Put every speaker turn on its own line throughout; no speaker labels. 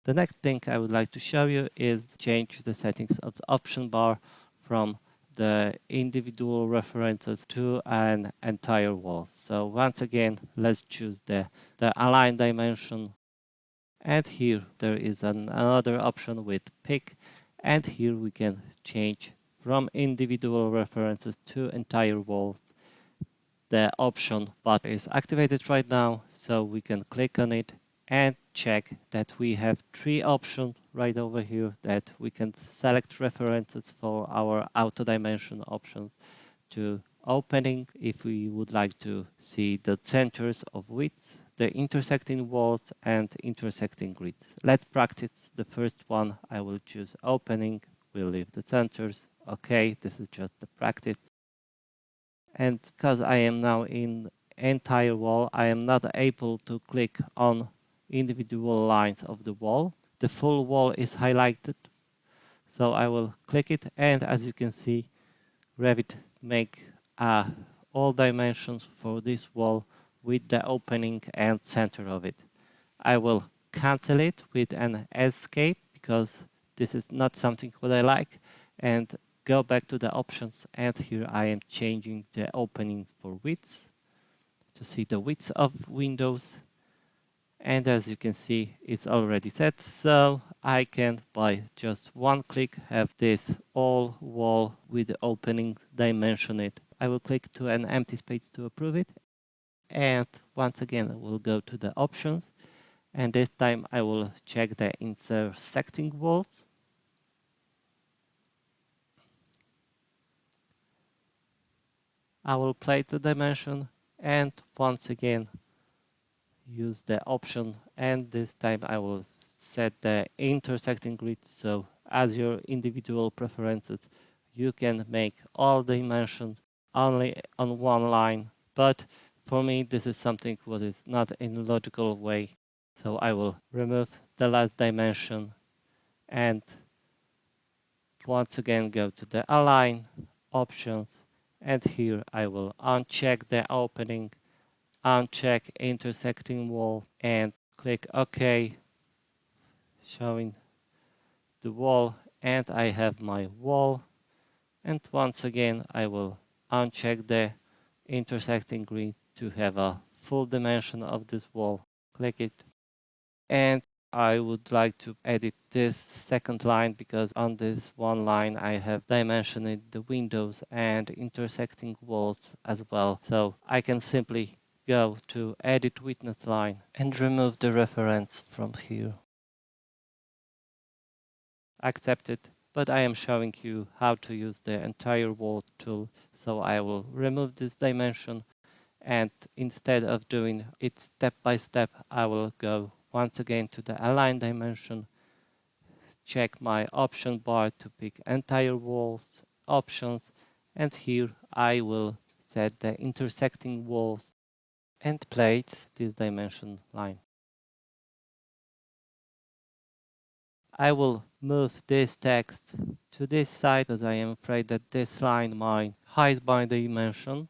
The next thing I would like to show you is change the settings of the option bar from the individual references to an entire wall. So once again, let's choose the align dimension. And here there is another option with pick. And here we can change from individual references to entire walls. The option button is activated right now, so we can click on it and check that we have 3 options right over here that we can select references for our auto dimension options to opening if we would like to see the centers of width, the intersecting walls and intersecting grids. Let's practice the first one. I will choose opening, we'll leave the centers. Okay, this is just the practice. And because I am now in entire wall, I am not able to click on individual lines of the wall. The full wall is highlighted. So I will click it, and as you can see, Revit make all dimensions for this wall with the opening and center of it. I will cancel it with an escape because this is not something what I like, and go back to the options, and here I am changing the openings for width to see the width of windows. And as you can see, it's already set, so I can by just one click have this all wall with the opening dimension it. I will click to an empty space to approve it, and once again I will go to the options, and this time I will check the intersecting walls. I will place the dimension and once again use the option, and this time I will set the intersecting grid, so as your individual preferences you can make all dimensions only on one line, but for me this is something what is not in a logical way, so I will remove the last dimension and once again go to the align options, and here I will uncheck the opening, uncheck intersecting wall and click OK, showing the wall, and I have my wall. And once again I will uncheck the intersecting grid to have a full dimension of this wall. Click it, and I would like to edit this second line because on this one line I have dimensioned the windows and intersecting walls as well. So I can simply go to edit witness line and remove the reference from here. Accept it, but I am showing you how to use the entire wall tool. So I will remove this dimension, and instead of doing it step by step, I will go once again to the align dimension, check my option bar to pick entire walls, options, and here I will set the intersecting walls and place this dimension line. I will move this text to this side because I am afraid that this line might hide my dimension.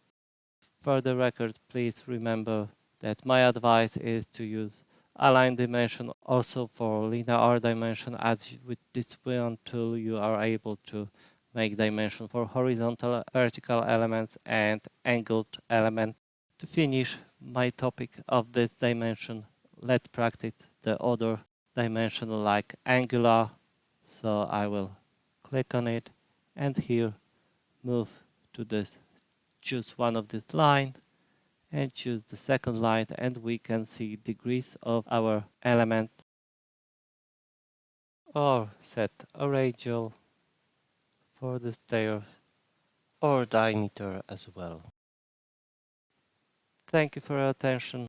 For the record, please remember that my advice is to use align dimension also for linear dimension, as with this one tool you are able to make dimension for horizontal, vertical elements and angled elements. To finish my topic of this dimension, let's practice the other dimension like angular. So I will click on it and here move to this, choose one of this line and choose the second line, and we can see degrees of our element, or set a radial for the stairs or diameter as well. Thank you for your attention.